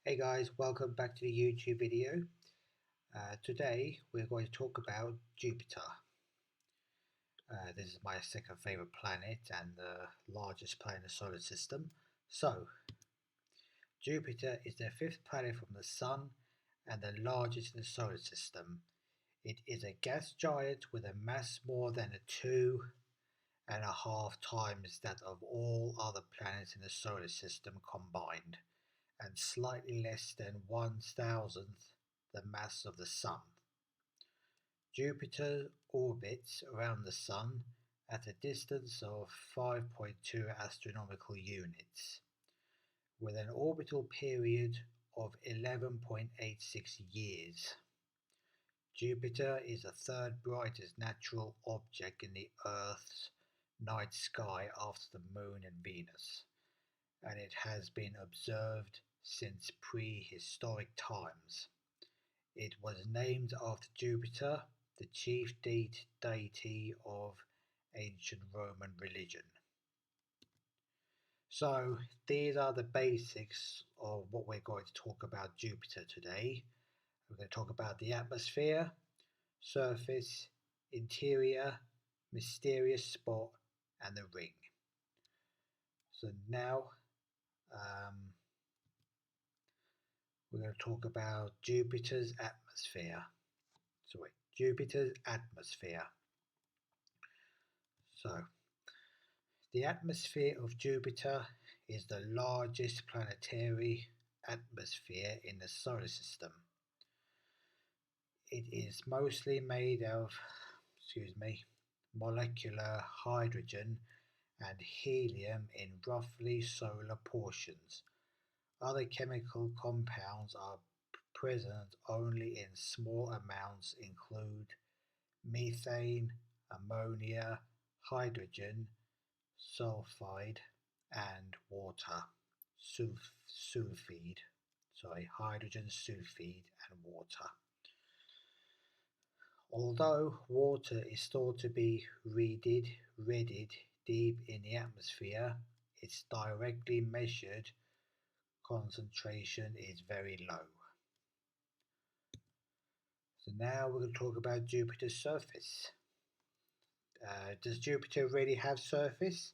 Hey guys, welcome back to the YouTube video. Today we're going to talk about Jupiter. This is my second favorite planet and the largest planet in the solar system. So, Jupiter is the fifth planet from the Sun and the largest in the solar system. It is a gas giant with a mass more than 2.5 times that of all other planets in the solar system combined, and slightly less than 1,000th the mass of the Sun. Jupiter orbits around the Sun at a distance of 5.2 astronomical units, with an orbital period of 11.86 years. Jupiter is the third brightest natural object in the Earth's night sky after the Moon and Venus, and it has been observed since prehistoric times. It was named after Jupiter, the chief deity of ancient Roman religion. So these are the basics of what we're going to talk about Jupiter today. We're going to talk about the atmosphere, surface, interior, mysterious spot, and the ring. So now we're going to talk about Jupiter's atmosphere. Jupiter's atmosphere. So, the atmosphere of Jupiter is the largest planetary atmosphere in the solar system. It is mostly made of, molecular hydrogen and helium in roughly solar portions. Other chemical compounds are present only in small amounts, include methane, ammonia, hydrogen sulfide, and water sulfide. Hydrogen sulfide and water. Although water is thought to be redded deep in the atmosphere, its directly measured concentration is very low. So now we're going to talk about Jupiter's surface. Does Jupiter really have surface?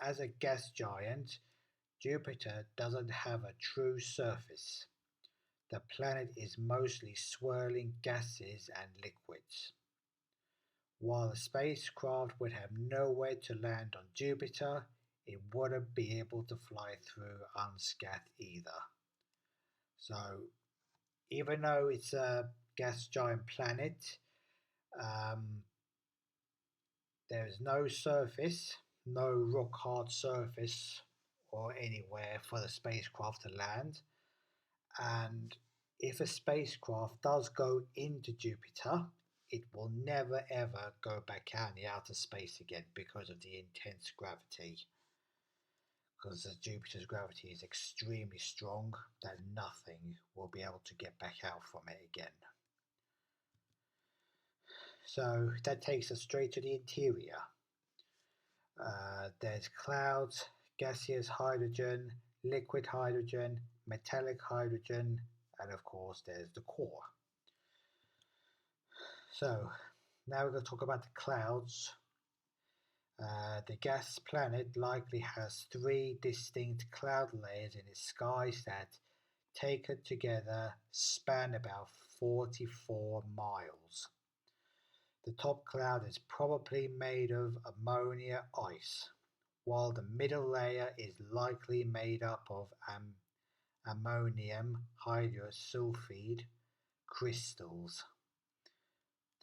As a gas giant, Jupiter doesn't have a true surface. The planet is mostly swirling gases and liquids. While a spacecraft would have nowhere to land on Jupiter, it wouldn't be able to fly through unscathed either. So, even though it's a gas giant planet, there is no surface, no rock hard surface or anywhere for the spacecraft to land. And if a spacecraft does go into Jupiter, it will never ever go back out in the outer space again because of the intense gravity. Because Jupiter's gravity is extremely strong, that nothing will be able to get back out from it again. So that takes us straight to the interior. There's clouds, gaseous hydrogen, liquid hydrogen, metallic hydrogen, and of course there's the core. So now we're going to talk about the clouds. The gas planet likely has three distinct cloud layers in its skies that, taken together, span about 44 miles. The top cloud is probably made of ammonia ice, while the middle layer is likely made up of ammonium hydrosulfide crystals.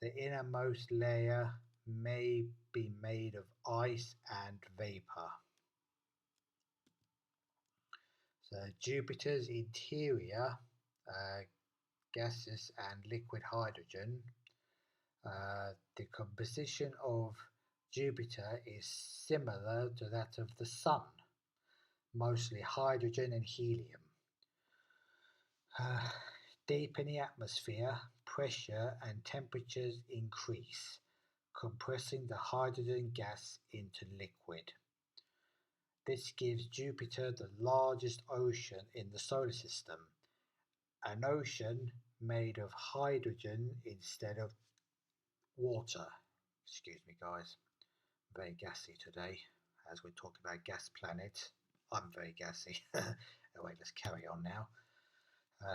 The innermost layer may be made of ice and vapor. So Jupiter's interior, gases and liquid hydrogen. The composition of Jupiter is similar to that of the Sun, mostly hydrogen and helium. Deep in the atmosphere, pressure and temperatures increase, compressing the hydrogen gas into liquid. This gives Jupiter the largest ocean in the solar system, an ocean made of hydrogen instead of water. Excuse me, guys. I'm very gassy today as we're talking about gas planets. I'm very gassy. Anyway, let's carry on now.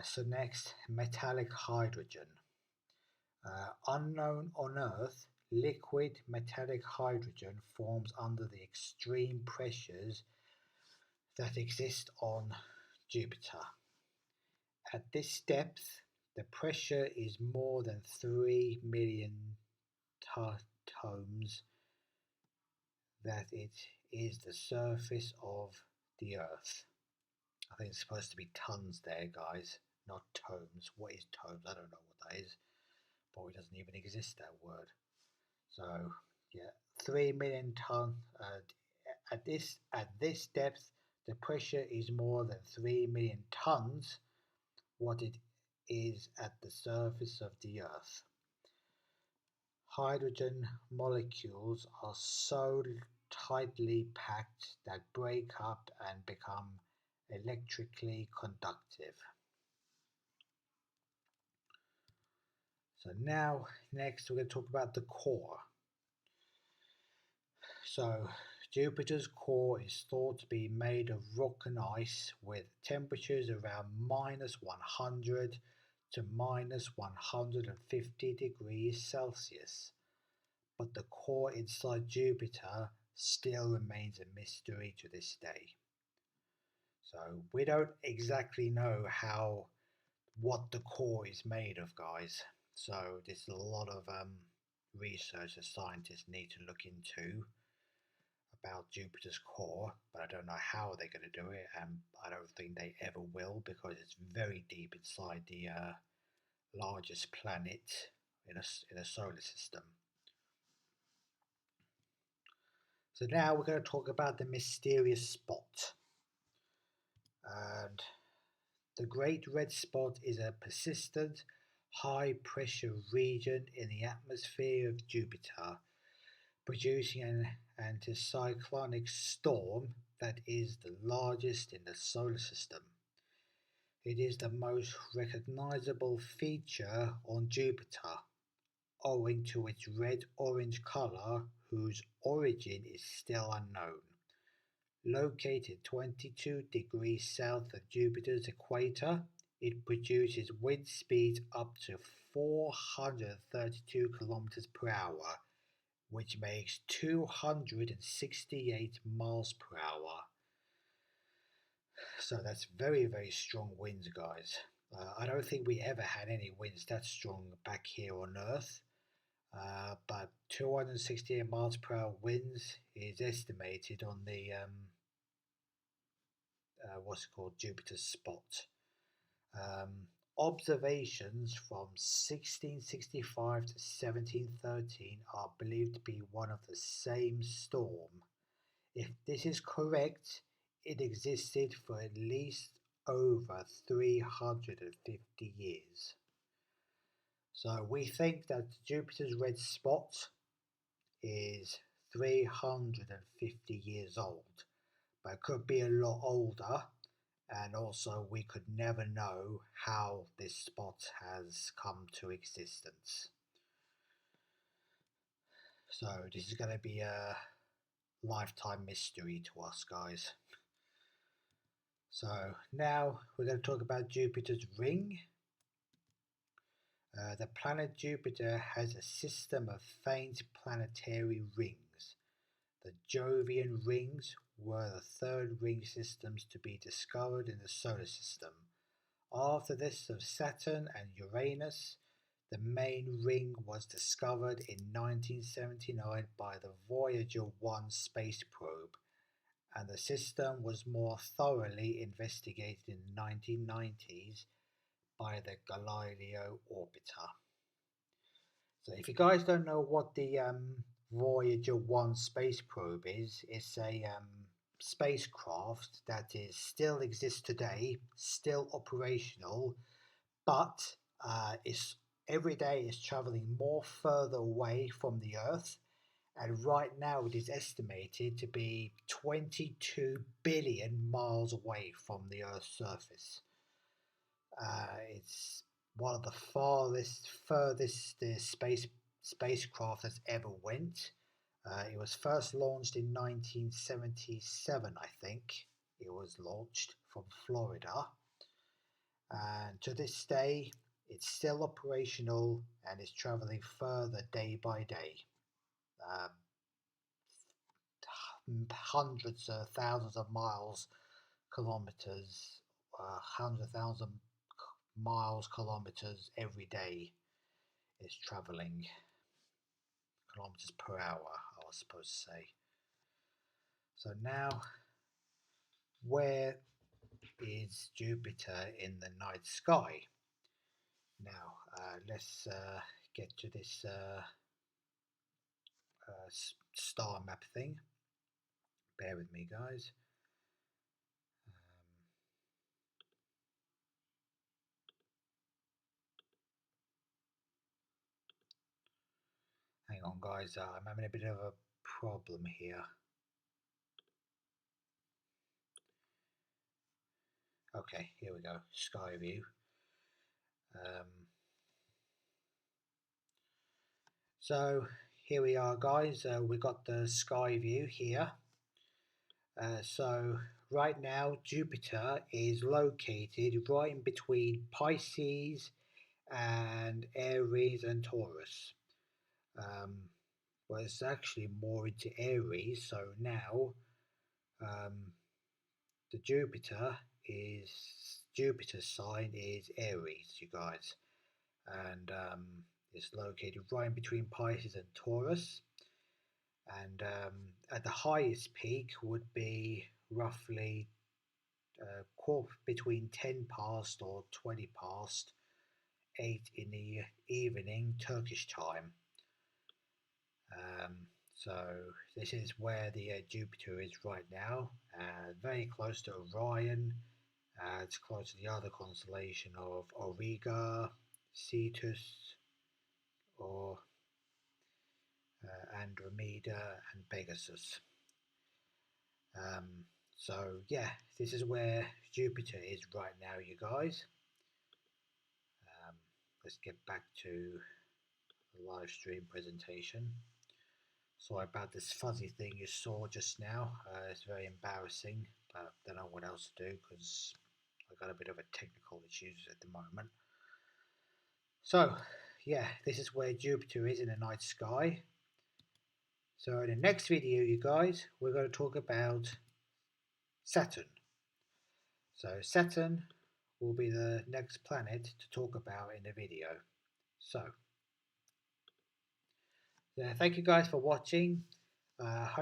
So next, metallic hydrogen. Unknown on Earth, liquid metallic hydrogen forms under the extreme pressures that exist on Jupiter. At this depth, the pressure is more than 3 million times that it is the surface of the Earth. I think it's supposed to be tons there, guys, not tomes. What is tomes? I don't know what that is. Probably doesn't even exist, that word. So, yeah, 3 million ton. At this depth, the pressure is more than 3 million tons what it is at the surface of the Earth. Hydrogen molecules are so tightly packed that break up and become electrically conductive. So now, next we're going to talk about the core. So Jupiter's core is thought to be made of rock and ice with temperatures around -100 to -150 degrees Celsius. But the core inside Jupiter still remains a mystery to this day. So we don't exactly know what the core is made of, guys. So there's a lot of research that scientists need to look into about Jupiter's core, but I don't know how they're going to do it, and I don't think they ever will because it's very deep inside the largest planet in a solar system. So now we're going to talk about the mysterious spot. And the Great Red Spot is a persistent, high-pressure region in the atmosphere of Jupiter, producing an anticyclonic storm that is the largest in the solar system. It is the most recognizable feature on Jupiter, owing to its red-orange color whose origin is still unknown. Located 22 degrees south of Jupiter's equator, it produces wind speeds up to 432 kilometers per hour, which makes 268 miles per hour. So that's very, very strong winds, guys. I don't think we ever had any winds that strong back here on Earth. But 268 miles per hour winds is estimated on the what's it called, Jupiter's spot. Observations from 1665 to 1713 are believed to be one of the same storm. If this is correct, it existed for at least over 350 years. So we think that Jupiter's red spot is 350 years old, but it could be a lot older, and also we could never know how this spot has come to existence. So this is going to be a lifetime mystery to us, guys. So now we're going to talk about Jupiter's ring. The planet Jupiter has a system of faint planetary rings. The Jovian rings were the third ring systems to be discovered in the solar system. After this of Saturn and Uranus, the main ring was discovered in 1979 by the Voyager 1 space probe, and the system was more thoroughly investigated in the 1990s by the Galileo orbiter. So if you guys don't know what the Voyager 1 space probe is, it's a spacecraft that still exists today, still operational, but every day is traveling more further away from the Earth, and right now it is estimated to be 22 billion miles away from the Earth's surface. It's one of the furthest spacecraft that's ever went. It was first launched in 1977, I think. It was launched from Florida, and to this day, it's still operational and is traveling further day by day. Um, Hundreds of thousands of miles, kilometers, hundred thousand miles, kilometers every day is traveling, kilometers per hour, I was supposed to say. So now, where is Jupiter in the night sky? Now, let's get to this star map thing. Bear with me, guys. Hang on, guys. I'm having a bit of a problem here. Okay, here we go. Sky view. So here we are, guys. We got the sky view here. So right now, Jupiter is located right in between Pisces and Aries and Taurus. Well, it's actually more into Aries. So now, the Jupiter's sign is Aries, you guys, and it's located right in between Pisces and Taurus. And at the highest peak would be roughly between 10 past or 20 past 8 in the evening Turkish time. So this is where the Jupiter is right now, very close to Orion. It's close to the other constellation of Auriga, Cetus, or Andromeda, and Pegasus. So yeah, this is where Jupiter is right now, you guys. Let's get back to the live stream presentation. Sorry about this fuzzy thing you saw just now. It's very embarrassing, but I don't know what else to do because I got a bit of a technical issues at the moment. So yeah, this is where Jupiter is in the night sky. So in the next video, you guys, we're going to talk about Saturn. So Saturn will be the next planet to talk about in the video. So thank you guys for watching. Hope